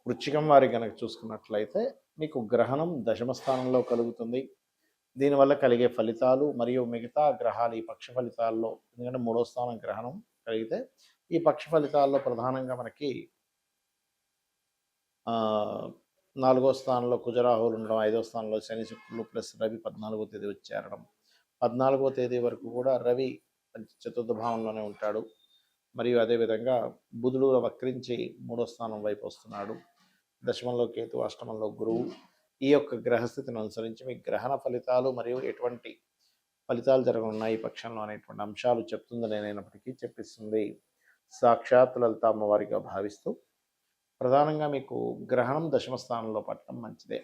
వృశ్చికం వారి గనక చూసుకున్నట్లయితే మీకు గ్రహణం దశమ స్థానంలో కలుగుతుంది. దీనివల్ల కలిగే ఫలితాలు మరియు మిగతా గ్రహాలు ఈ పక్ష ఫలితాల్లో, ఎందుకంటే మూడో స్థానం గ్రహణం కలిగితే ఈ పక్ష ఫలితాల్లో ప్రధానంగా మనకి నాలుగో స్థానంలో కుజరాహువులు ఉండడం, ఐదో స్థానంలో శని శుక్రులు ప్లస్ రవి 14వ తేదీ వచ్చి చేరడం. 14వ తేదీ వరకు కూడా రవి చతుర్థ భావంలోనే ఉంటాడు. మరియు అదేవిధంగా బుధుడు వక్రించి మూడో స్థానం వైపు వస్తున్నాడు. దశమంలో కేతు, అష్టమంలో గురువు. ఈ యొక్క గ్రహస్థితిని అనుసరించి మీ గ్రహణ ఫలితాలు మరియు ఎటువంటి ఫలితాలు జరగనున్నాయి ఈ పక్షంలో అనేటువంటి అంశాలు చెప్తుంది. నేనైనప్పటికీ చెప్పిస్తుంది సాక్షాత్ లలిత అమ్మవారిగా భావిస్తూ ప్రధానంగా మీకు గ్రహణం దశమ స్థానంలో పట్టడం మంచిదే.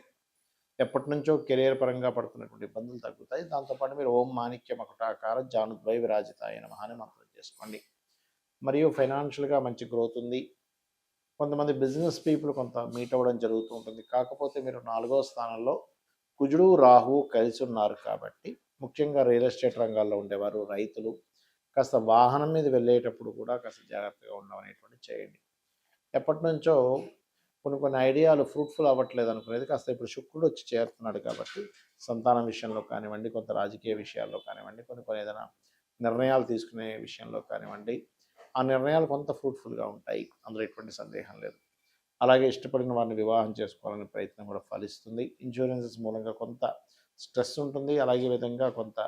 ఎప్పటి నుంచో కెరియర్ పరంగా పడుతున్నటువంటి ఇబ్బందులు తగ్గుతాయి. దాంతోపాటు మీరు ఓం మాణిక్య మకుటాకార జానుద్వై విరాజితాయ నమః అని మంత్రం చేసుకోండి. మరియు ఫైనాన్షియల్గా మంచి గ్రోత్ ఉంది. కొంతమంది బిజినెస్ పీపుల్ కొంత మీట్ అవ్వడం జరుగుతూ ఉంటుంది. కాకపోతే మీరు 4వ స్థానంలో కుజుడు రాహువు కలిసి ఉన్నారు కాబట్టి ముఖ్యంగా రియల్ ఎస్టేట్ రంగాల్లో ఉండేవారు, రైతులు కాస్త వాహనం మీద వెళ్ళేటప్పుడు కూడా కాస్త జాగ్రత్తగా ఉండడం అనేటువంటి చేయండి. ఎప్పటి నుంచో కొన్ని ఐడియాలు ఫ్రూట్ఫుల్ అవ్వట్లేదు అనుకునేది కాస్త ఇప్పుడు శుక్రుడు వచ్చి చేరుతున్నాడు కాబట్టి సంతానం విషయంలో కానివ్వండి, కొంత రాజకీయ విషయాల్లో కానివ్వండి, కొన్ని ఏదైనా నిర్ణయాలు తీసుకునే విషయంలో కానివ్వండి, ఆ నిర్ణయాలు కొంత ఫ్రూట్ఫుల్గా ఉంటాయి. అందులో ఎటువంటి సందేహం లేదు. అలాగే ఇష్టపడిన వారిని వివాహం చేసుకోవాలనే ప్రయత్నం కూడా ఫలిస్తుంది. ఇన్సూరెన్సెస్ మూలంగా కొంత స్ట్రెస్ ఉంటుంది. అలాగే విధంగా కొంత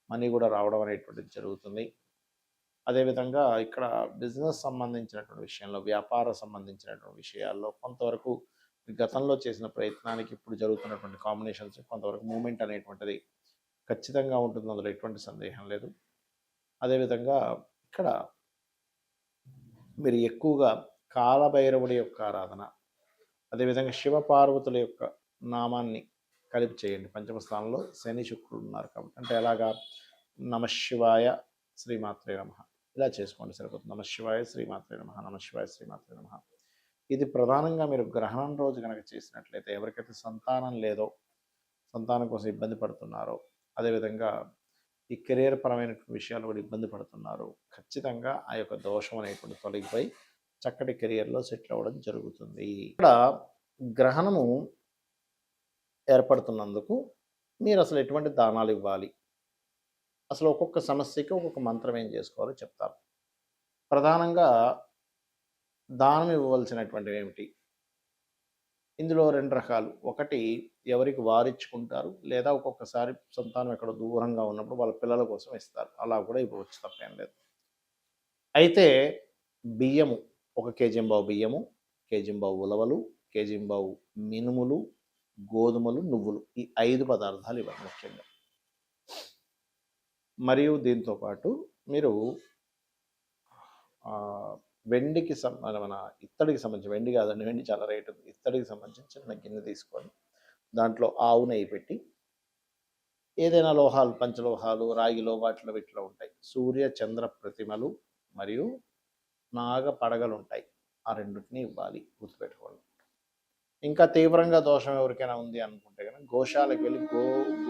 మనీ కూడా రావడం అనేటువంటిది జరుగుతుంది. అదేవిధంగా ఇక్కడ బిజినెస్ సంబంధించినటువంటి విషయంలో, వ్యాపార సంబంధించినటువంటి విషయాల్లో కొంతవరకు గతంలో చేసిన ప్రయత్నానికి ఇప్పుడు జరుగుతున్నటువంటి కాంబినేషన్స్ కొంతవరకు మూమెంట్ అనేటువంటిది ఖచ్చితంగా ఉంటుంది. అందులో ఎటువంటి సందేహం లేదు. అదేవిధంగా ఇక్కడ మీరు ఎక్కువగా కాలభైరవుడి యొక్క ఆరాధన, అదేవిధంగా శివపార్వతుల యొక్క నామాన్ని కలిపి చేయండి. పంచమ స్థానంలో శని శుక్రుడు ఉన్నారు కాబట్టి, అంటే ఎలాగా నమశివాయ శ్రీమాత్రే నమః ఇలా చేసుకోండి సరిపోతుంది. నమశివాయ శ్రీమాత్రే నమః, నమశివాయ శ్రీమాత్రే నమః. ఇది ప్రధానంగా మీరు గ్రహణం రోజు కనుక చేసినట్లయితే ఎవరికైతే సంతానం లేదో, సంతానం కోసం ఇబ్బంది పడుతున్నారో, అదేవిధంగా ఈ కెరియర్ పరమైన విషయాలు కూడా ఇబ్బంది పడుతున్నారు, ఖచ్చితంగా ఆ యొక్క దోషం అనేటువంటి తొలగిపోయి చక్కటి కెరియర్లో సెటిల్ అవ్వడం జరుగుతుంది. ఇక్కడ గ్రహణము ఏర్పడుతున్నందుకు మీరు అసలు ఎటువంటి దానాలు ఇవ్వాలి, అసలు ఒక్కొక్క సమస్యకి ఒక్కొక్క మంత్రం ఏం చేసుకోవాలో చెప్తారు. ప్రధానంగా దానం ఇవ్వవలసినటువంటివి ఏమిటి, ఇందులో 2 రకాలు. ఒకటి ఎవరికి వారిచ్చుకుంటారు, లేదా ఒక్కొక్కసారి సంతానం ఎక్కడ దూరంగా ఉన్నప్పుడు వాళ్ళ పిల్లల కోసం ఇస్తారు. అలా కూడా ఇవ్వచ్చు, తప్పేం లేదు. అయితే బియ్యము 1 కేజీంబావు బియ్యము, కేజీంబావు ఉలవలు, కేజీంబావు మినుములు, గోధుమలు, నువ్వులు, ఈ 5 పదార్థాలు ఇవ్వాలి ముఖ్యంగా. మరియు దీంతోపాటు మీరు వెండికి మన ఇత్తడికి సంబంధించి, వెండి కాదండి, వెండి చాలా రేటు ఉంది, ఇత్తడికి సంబంధించి చిన్న గిన్నె తీసుకొని దాంట్లో ఆవు నెయ్యి పెట్టి, ఏదైనా లోహాలు, పంచలోహాలు, రాగిలో వాటిలో వీటిలో ఉంటాయి, సూర్య చంద్ర ప్రతిమలు మరియు నాగ పడగలు ఉంటాయి, ఆ రెండింటిని ఇవ్వాలి, గుర్తుపెట్టుకోండి. ఇంకా తీవ్రంగా దోషం ఎవరికైనా ఉంది అనుకుంటే కనుక గోశాలకు వెళ్ళి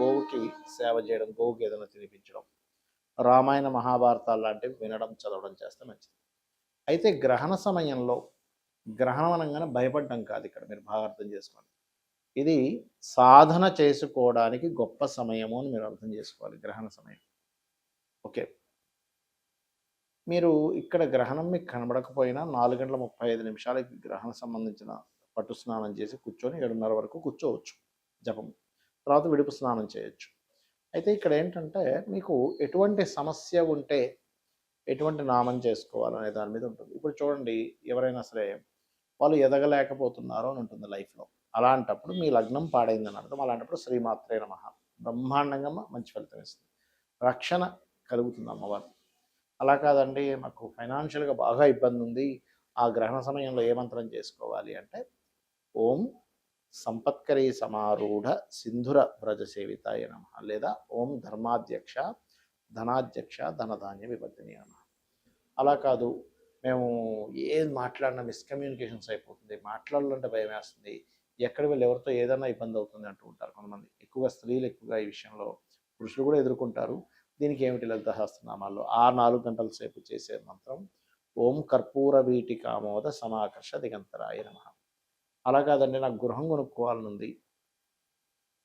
గోవుకి సేవ చేయడం, గోవుకి ఏదైనా తినిపించడం, రామాయణ మహాభారతాలు లాంటివి వినడం, చదవడం చేస్తే మంచిది. అయితే గ్రహణ సమయంలో, గ్రహణం అనగానే భయపడడం కాదు, ఇక్కడ మీరు బాగా అర్థం చేసుకోండి, ఇది సాధన చేసుకోవడానికి గొప్ప సమయము అని మీరు అర్థం చేసుకోవాలి. గ్రహణ సమయం ఓకే. మీరు ఇక్కడ గ్రహణం మీకు కనబడకపోయినా 4:35 గ్రహణ సంబంధించిన పట్టు స్నానం చేసి కూర్చొని 7:30 వరకు కూర్చోవచ్చు జపం, తర్వాత విడుపు స్నానం చేయొచ్చు. అయితే ఇక్కడ ఏంటంటే మీకు ఎటువంటి సమస్య ఉంటే ఎటువంటి నామం చేసుకోవాలనే దాని మీద ఉంటుంది. ఇప్పుడు చూడండి, ఎవరైనా సరే వాళ్ళు ఎదగలేకపోతున్నారు అని ఉంటుంది లైఫ్లో, అలాంటప్పుడు మీ లగ్నం పాడైందని అర్థం. అలాంటప్పుడు శ్రీమాత్రే నమః బ్రహ్మాండంగా మంచి ఫలితం ఇస్తుంది, రక్షణ కలుగుతుంది అమ్మవారు. అలా కాదండి, మాకు ఫైనాన్షియల్గా బాగా ఇబ్బంది ఉంది, ఆ గ్రహణ సమయంలో ఏ మంత్రం చేసుకోవాలి అంటే ఓం సంపత్కరీ సమారూఢ సింధుర వ్రజ సేవితాయ నమః, లేదా ఓం ధర్మాధ్యక్ష ధనాధ్యక్ష ధనధాన్య విపత్తిని నమః. అలా కాదు, మేము ఏది మాట్లాడినా మిస్కమ్యూనికేషన్స్ అయిపోతుంది, మాట్లాడాలంటే భయం వేస్తుంది, ఎక్కడ వెళ్ళి ఎవరితో ఏదైనా ఇబ్బంది అవుతుంది అంటూ ఉంటారు కొంతమంది. ఎక్కువగా స్త్రీలు ఎక్కువగా ఈ విషయంలో, పురుషులు కూడా ఎదుర్కొంటారు. దీనికి ఏమిటి లలిత సహస్రనామాల్లో ఆ 4 గంటల సేపు చేసే మంత్రం ఓం కర్పూర వీటికామోద సమాకర్ష దిగంతరాయ నమః. అలా కాదండి నాకు గృహం కొనుక్కోవాలని ఉంది,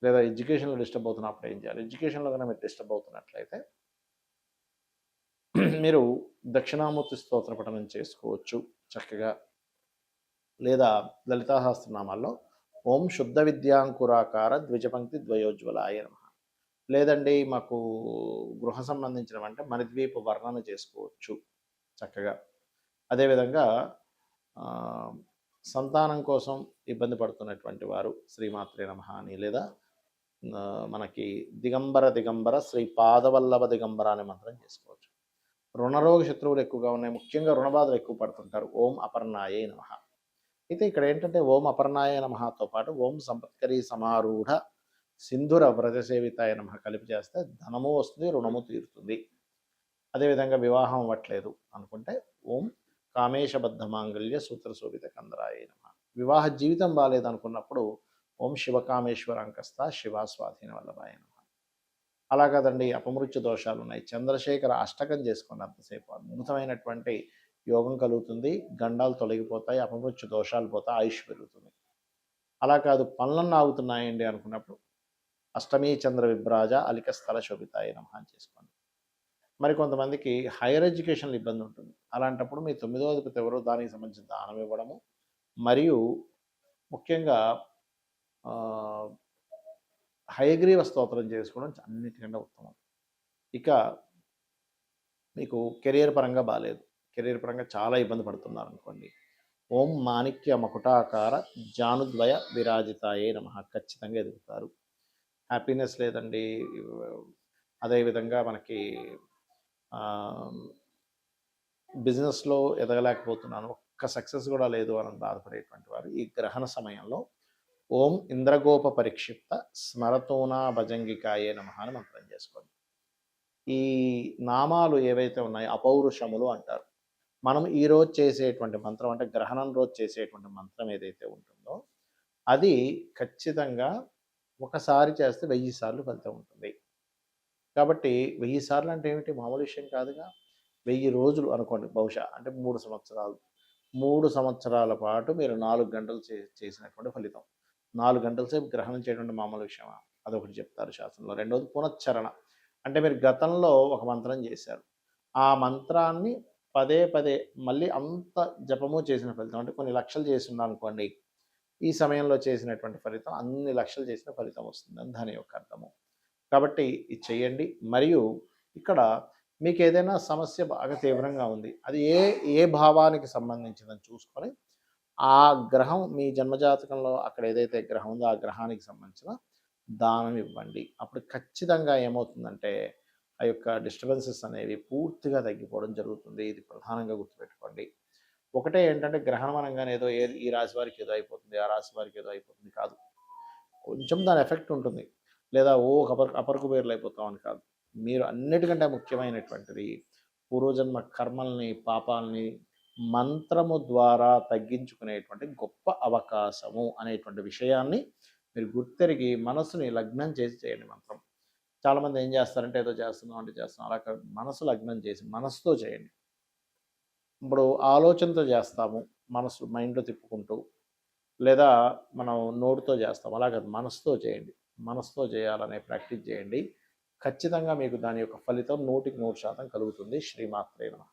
లేదా ఎడ్యుకేషన్లో డిస్టర్బ్ అవుతున్నప్పుడు ఏం చేయాలి? ఎడ్యుకేషన్లో కనుక మీరు డిస్టర్బ్ అవుతున్నట్లయితే మీరు దక్షిణామూర్తి స్తోత్ర పఠనం చేసుకోవచ్చు చక్కగా. లేదా లలితా సహస్రనామాల్లో ఓం శుద్ధ విద్యాంకురాకార ద్విజపంక్తి ద్వయోజ్వలాయ నమః. లేదండి మాకు గృహ సంబంధించినవంటే మణిద్వీప వర్ణన చేసుకోవచ్చు చక్కగా. అదేవిధంగా సంతానం కోసం ఇబ్బంది పడుతున్నటువంటి వారు శ్రీమాత్రే నమః అని, లేదా మనకి దిగంబర దిగంబర శ్రీ పాదవల్లభ దిగంబర అనే మంత్రం చేసుకోవచ్చు. రుణరోగ శత్రువులు ఎక్కువగా ఉన్నాయి, ముఖ్యంగా రుణబాధలు ఎక్కువ పడుతుంటారు. ఓం అపర్ణాయే నమః. అయితే ఇక్కడ ఏంటంటే ఓం అపర్ణాయ నమఃతో పాటు ఓం సంపత్కరీ సమారూఢ సింధుర వ్రజసేవితాయ నమః కలిపి చేస్తే ధనము వస్తుంది, రుణము తీరుతుంది. అదేవిధంగా వివాహం అవ్వట్లేదు అనుకుంటే ఓం కామేశబద్ధ మాంగళ్య సూత్ర శోభిత కందరాయ నమః. వివాహ జీవితం బాగాలేదనుకున్నప్పుడు ఓం శివకామేశ్వరాంకస్త శివ స్వాధీన వల్లభాయ నమః. అలా కాదండి అపమృత్యు దోషాలు ఉన్నాయి, చంద్రశేఖర అష్టకం చేసుకోండి, అంతసేపు అద్భుతమైనటువంటి యోగం కలుగుతుంది, గండాలు తొలగిపోతాయి, అపమృత్యు దోషాలు పోతాయి, ఆయుష్ పెరుగుతుంది. అలా కాదు పనులన్నీ ఆగుతున్నాయండి అనుకున్నప్పుడు అష్టమీ చంద్ర విభ్రాజ అలిక స్థల శోభితాయ నమః అని చేసుకోండి. మరి కొంతమందికి హైయర్ ఎడ్యుకేషన్లో ఇబ్బంది ఉంటుంది, అలాంటప్పుడు మీ 9వ అధిపతి ఎవరో దానికి సంబంధించిన దానం ఇవ్వడము, మరియు ముఖ్యంగా హయగ్రీవ స్తోత్రం చేసుకోవడం అన్నిటికంటే ఉత్తమం. ఇక మీకు కెరియర్ పరంగా బాగాలేదు, కెరీర్ పరంగా చాలా ఇబ్బంది పడుతున్నారు అనుకోండి, ఓం మాణిక్య మకుటాకార జానుద్వయ విరాజితాయే నమః ఖచ్చితంగా ఎదుగుతారు. హ్యాపీనెస్ లేదండి, అదేవిధంగా మనకి బిజినెస్లో ఎదగలేకపోతున్నాను, ఒక్క సక్సెస్ కూడా లేదు అని బాధపడేటువంటి వారు ఈ గ్రహణ సమయంలో ఓం ఇంద్రగోప పరిక్షిప్త స్మరతోనా భజంగికాయే నమః అని మంత్రం చేసుకోండి. ఈ నామాలు ఏవైతే ఉన్నాయో అపౌరుషములు అంటారు. మనం ఈరోజు చేసేటువంటి మంత్రం అంటే గ్రహణం రోజు చేసేటువంటి మంత్రం ఏదైతే ఉంటుందో అది ఖచ్చితంగా ఒకసారి చేస్తే 1000 సార్లు ఫలితం ఉంటుంది. కాబట్టి 1000 సార్లు అంటే ఏమిటి, మామూలు విషయం కాదుగా. 1000 రోజులు అనుకోండి బహుశా, అంటే 3 సంవత్సరాలు. 3 సంవత్సరాల పాటు మీరు 4 గంటలు చేసినటువంటి ఫలితం. 4 గంటల సేపు గ్రహణం చేయడం మామూలు విషయమా? అదొకటి చెప్తారు శాస్త్రంలో. రెండవది పునశ్చరణ, అంటే మీరు గతంలో ఒక మంత్రం చేశారు, ఆ మంత్రాన్ని పదే పదే మళ్ళీ అంత జపము చేసిన ఫలితం, అంటే కొన్ని లక్షలు చేస్తున్నా అనుకోండి, ఈ సమయంలో చేసినటువంటి ఫలితం అన్ని లక్షలు చేసిన ఫలితం వస్తుందని దాని యొక్క అర్థము. కాబట్టి ఇది చేయండి. మరియు ఇక్కడ మీకు ఏదైనా సమస్య బాగా తీవ్రంగా ఉంది, అది ఏ భావానికి సంబంధించిందని చూసుకొని ఆ గ్రహం మీ జన్మజాతకంలో అక్కడ ఏదైతే గ్రహం ఉందో ఆ గ్రహానికి సంబంధించిన దానం ఇవ్వండి. అప్పుడు ఖచ్చితంగా ఏమవుతుందంటే ఆ యొక్క డిస్టర్బెన్సెస్ అనేవి పూర్తిగా తగ్గిపోవడం జరుగుతుంది. ఇది ప్రధానంగా గుర్తుపెట్టుకోండి. ఒకటే ఏంటంటే గ్రహణం అనగానే ఏదో ఈ రాశి వారికి ఏదో అయిపోతుంది, ఆ రాశి వారికి ఏదో అయిపోతుంది కాదు. కొంచెం దాని ఎఫెక్ట్ ఉంటుంది, లేదా అపరకు అయిపోతామని కాదు. మీరు అన్నిటికంటే ముఖ్యమైనటువంటిది పూర్వజన్మ కర్మల్ని పాపాలని మంత్రము ద్వారా తగ్గించుకునేటువంటి గొప్ప అవకాశము అనేటువంటి విషయాన్ని మీరు గుర్తెరిగి మనసుని లగ్నం చేసి చేయండి మంత్రం. చాలామంది ఏం చేస్తారంటే ఏదో చేస్తున్నాం అంటే చేస్తున్నాం, అలా కాదు, మనసు లగ్నం చేసి మనసుతో చేయండి. ఇప్పుడు ఆలోచనతో చేస్తాము, మనసు మైండ్లో తిప్పుకుంటూ, లేదా మనం నోటితో చేస్తాం, అలా కాదు మనసుతో చేయండి. మనసుతో చేయాలనే ప్రాక్టీస్ చేయండి. ఖచ్చితంగా మీకు దాని యొక్క ఫలితం 100% కలుగుతుంది. శ్రీమాత్రే నమః.